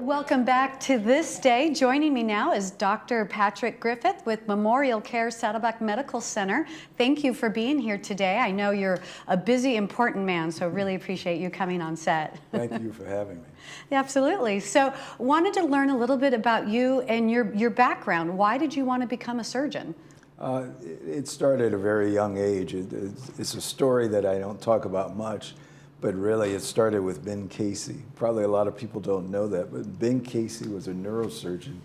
Welcome back to This Day. Joining me now is Dr. Patrick Griffith with MemorialCare Saddleback Medical Center. Thank you for being here today. I know you're a busy, important man, so really appreciate you coming on set. Thank you for having me. Absolutely. So wanted to learn a little bit about you and your background. Why did you want to become a surgeon? It started at a very young age. It's a story that I don't talk about much, but really it started with Ben Casey. Probably a lot of people don't know that, but Ben Casey was a neurosurgeon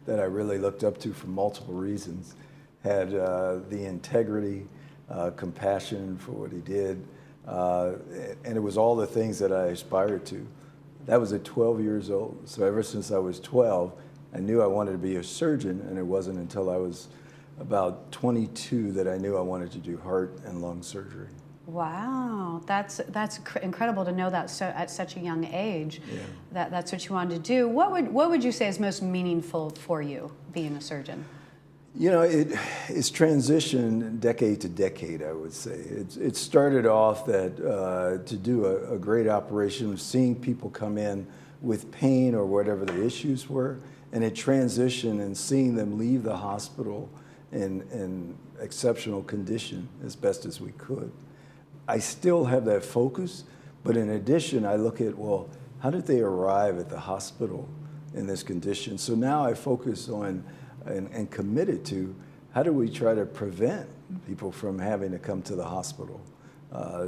that I really looked up to for multiple reasons. Had the integrity, compassion for what he did, and it was all the things that I aspired to. That was at 12 years old. So ever since I was 12, I knew I wanted to be a surgeon, and it wasn't until I was about 22 that I knew I wanted to do heart and lung surgery. Wow, that's incredible to know that at such a young age. Yeah. That's what you wanted to do. What would you say is most meaningful for you being a surgeon? You know, it's transitioned decade to decade, I would say. It started off that to do a great operation of seeing people come in with pain or whatever the issues were, and it transitioned and seeing them leave the hospital in exceptional condition as best as we could. I still have that focus, but in addition, I look at, well, how did they arrive at the hospital in this condition? So now I focus on and committed to how do we try to prevent people from having to come to the hospital.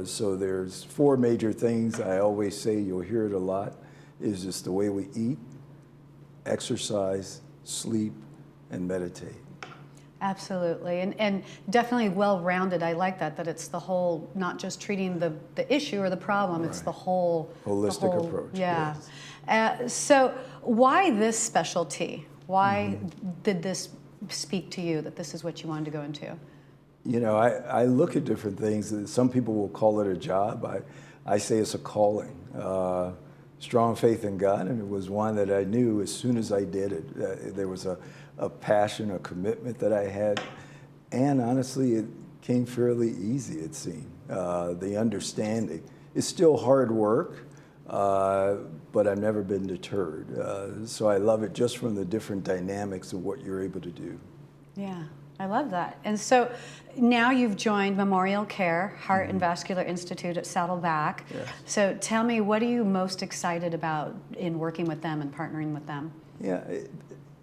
So there's 4 major things I always say, you'll hear it a lot, is just the way we eat, exercise, sleep, and meditate. Absolutely, and definitely well-rounded. I like that it's the whole, not just treating the issue or the problem, it's the whole holistic approach. Yeah. Yes. So why this specialty? Why did this speak to you that this is what you wanted to go into? You know, I look at different things. Some people will call it a job. I say it's a calling. Strong faith in God, and it was one that I knew as soon as I did it. There was a passion, a commitment that I had, and honestly, it came fairly easy, it seemed. The understanding. It's still hard work, but I've never been deterred. So I love it just from the different dynamics of what you're able to do. Yeah, I love that. And so now you've joined MemorialCare Heart and Vascular Institute at Saddleback. Yes. So tell me, what are you most excited about in working with them and partnering with them? Yeah,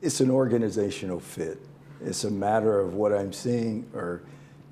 it's an organizational fit. It's a matter of what I'm seeing, or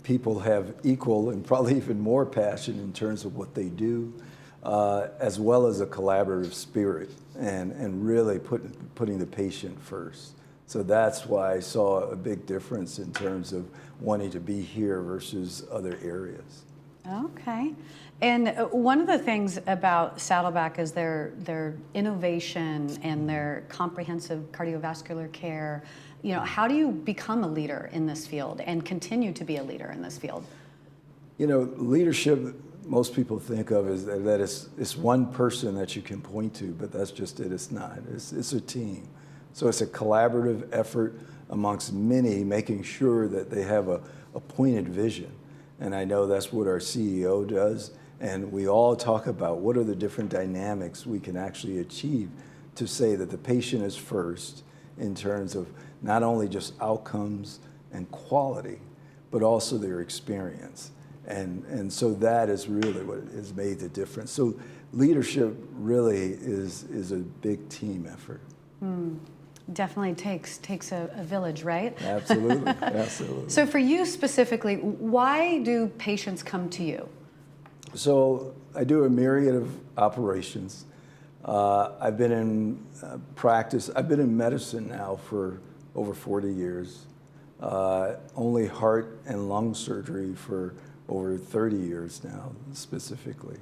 people have equal and probably even more passion in terms of what they do, as well as a collaborative spirit and really putting the patient first. So that's why I saw a big difference in terms of wanting to be here versus other areas. Okay. And one of the things about Saddleback is their innovation and their comprehensive cardiovascular care. You know, how do you become a leader in this field and continue to be a leader in this field? You know, leadership, most people think of as that it's one person that you can point to, but that's just it. It's not. It's a team. So it's a collaborative effort amongst many, making sure that they have a pointed vision. And I know that's what our CEO does. And we all talk about what are the different dynamics we can actually achieve to say that the patient is first in terms of not only just outcomes and quality, but also their experience. And so that is really what has made the difference. So leadership really is a big team effort. Definitely takes a village, right? Absolutely, absolutely. So for you specifically, why do patients come to you? So I do a myriad of operations. I've been in practice, I've been in medicine now for over 40 years. Only heart and lung surgery for over 30 years now, specifically.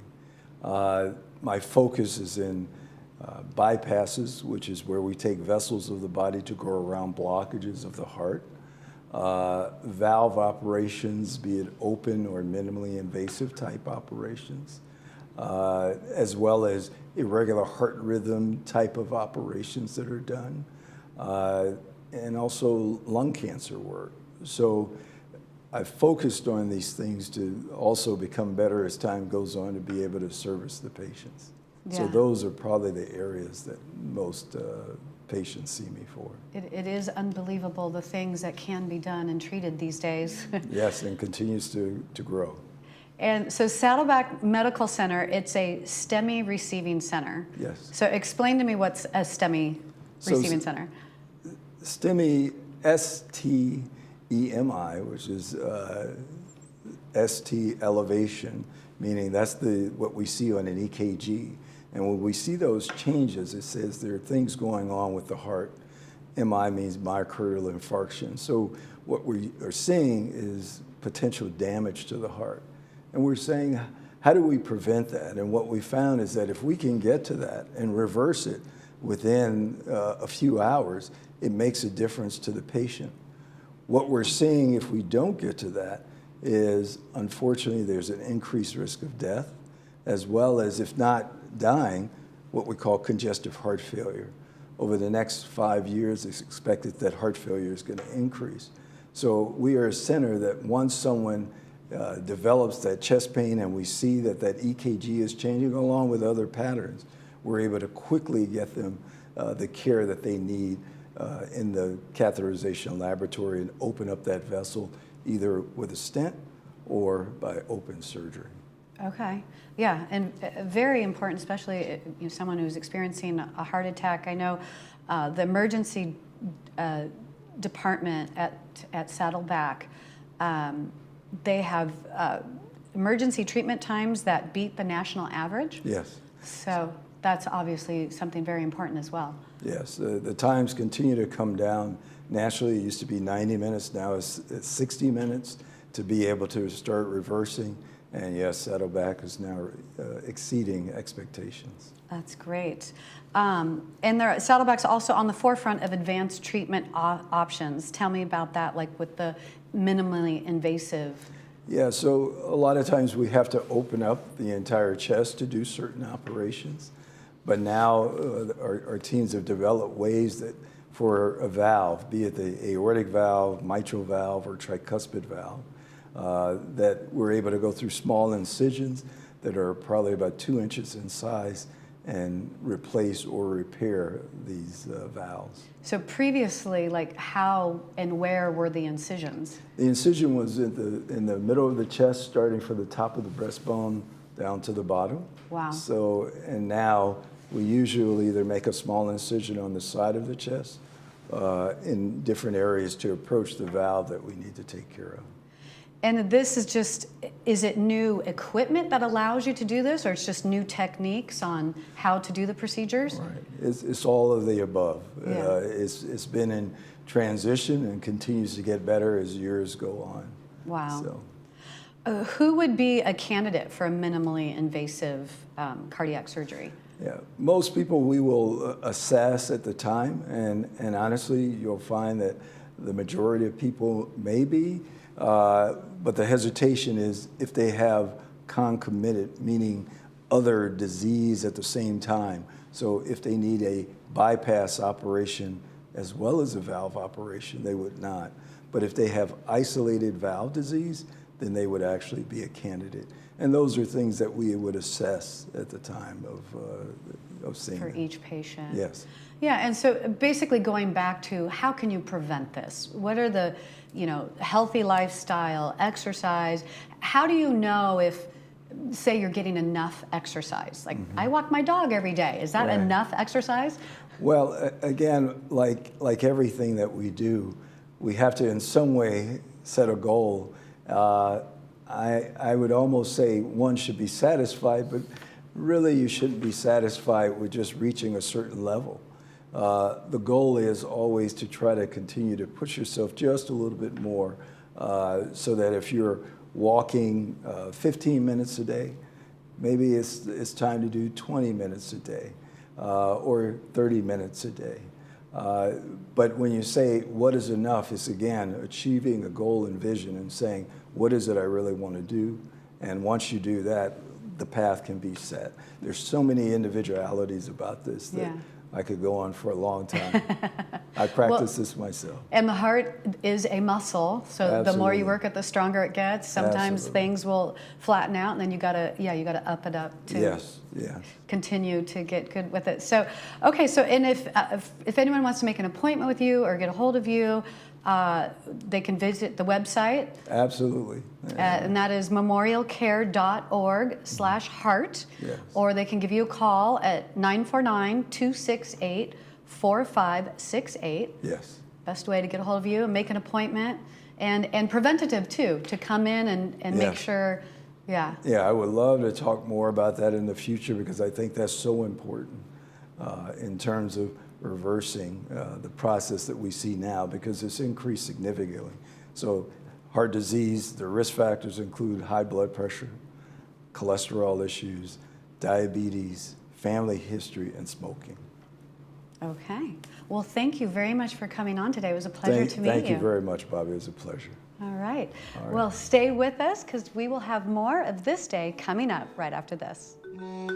My focus is in bypasses, which is where we take vessels of the body to go around blockages of the heart. Valve operations, be it open or minimally invasive type operations, as well as irregular heart rhythm type of operations that are done, and also lung cancer work. So I've focused on these things to also become better as time goes on to be able to service the patients. So Yeah. those are probably the areas that most patients see me for. It is unbelievable the things that can be done and treated these days. Yes, and continues to grow. And so Saddleback Medical Center, it's a STEMI receiving center. Yes. So explain to me what's a STEMI So receiving center. STEMI, STEMI, which is ST elevation, meaning that's what we see on an EKG. And when we see those changes, it says there are things going on with the heart. MI means myocardial infarction. So what we are seeing is potential damage to the heart. And we're saying, how do we prevent that? And what we found is that if we can get to that and reverse it within a few hours, it makes a difference to the patient. What we're seeing if we don't get to that is, unfortunately, there's an increased risk of death, as well as, if not dying, what we call congestive heart failure. Over the next 5 years, it's expected that heart failure is going to increase. So we are a center that once someone develops that chest pain and we see that EKG is changing along with other patterns, we're able to quickly get them the care that they need in the catheterization laboratory and open up that vessel either with a stent or by open surgery. Okay, yeah, and very important, especially someone who's experiencing a heart attack. I know the emergency department at Saddleback, they have emergency treatment times that beat the national average. Yes. So that's obviously something very important as well. Yes, the times continue to come down. Nationally, it used to be 90 minutes, now it's 60 minutes to be able to start reversing. And yes, Saddleback is now exceeding expectations. That's great. And Saddleback's also on the forefront of advanced treatment options. Tell me about that, like with the minimally invasive. Yeah, so a lot of times we have to open up the entire chest to do certain operations. But now our teams have developed ways that for a valve, be it the aortic valve, mitral valve, or tricuspid valve, that we're able to go through small incisions that are probably about 2 inches in size and replace or repair these valves. So previously, like how and where were the incisions? The incision was in the middle of the chest, starting from the top of the breastbone down to the bottom. Wow. So, and now we usually either make a small incision on the side of the chest in different areas to approach the valve that we need to take care of. And this is just, is it new equipment that allows you to do this, or it's just new techniques on how to do the procedures? Right. It's all of the above. Yeah. It's been in transition and continues to get better as years go on. Wow. So. Who would be a candidate for a minimally invasive cardiac surgery? Yeah, most people we will assess at the time, and honestly, you'll find that the majority of people may be, but the hesitation is if they have concomitant, meaning other disease at the same time. So if they need a bypass operation as well as a valve operation, they would not. But if they have isolated valve disease, then they would actually be a candidate. And those are things that we would assess at the time of seeing For them. each patient? Yes. Yeah, and so basically going back to how can you prevent this? What are the, healthy lifestyle, exercise? How do you know if, say, you're getting enough exercise? Like, I walk my dog every day. Is that Right. enough exercise? Well, again, like everything that we do, we have to in some way set a goal. I would almost say one should be satisfied, but really you shouldn't be satisfied with just reaching a certain level. The goal is always to try to continue to push yourself just a little bit more so that if you're walking 15 minutes a day, maybe it's time to do 20 minutes a day or 30 minutes a day. But when you say what is enough, it's again achieving a goal and vision and saying, what is it I really want to do? And once you do that, the path can be set. There's so many individualities about this that I could go on for a long time. I practice this myself. And the heart is a muscle, so the more you Absolutely. work it, the stronger it gets. Sometimes Absolutely. things will flatten out, and then you gotta up it up to Yes. continue to get good with it. So, okay, so and if anyone wants to make an appointment with you or get a hold of you, they can visit the website. Absolutely. And that is memorialcare.org/heart. Yes. Or they can give you a call at 949-268-4568. Yes. Best way to get a hold of you and make an appointment. And preventative too, to come in and make Yes. sure, yeah. Yeah, I would love to talk more about that in the future because I think that's so important in terms of reversing the process that we see now because it's increased significantly. So heart disease, the risk factors include high blood pressure, cholesterol issues, diabetes, family history, and smoking. Okay. Well, thank you very much for coming on today. It was a pleasure to meet you. Thank you very much, Bobby. It was a pleasure. All right. All right. Well, stay with us because we will have more of this day coming up right after this. No.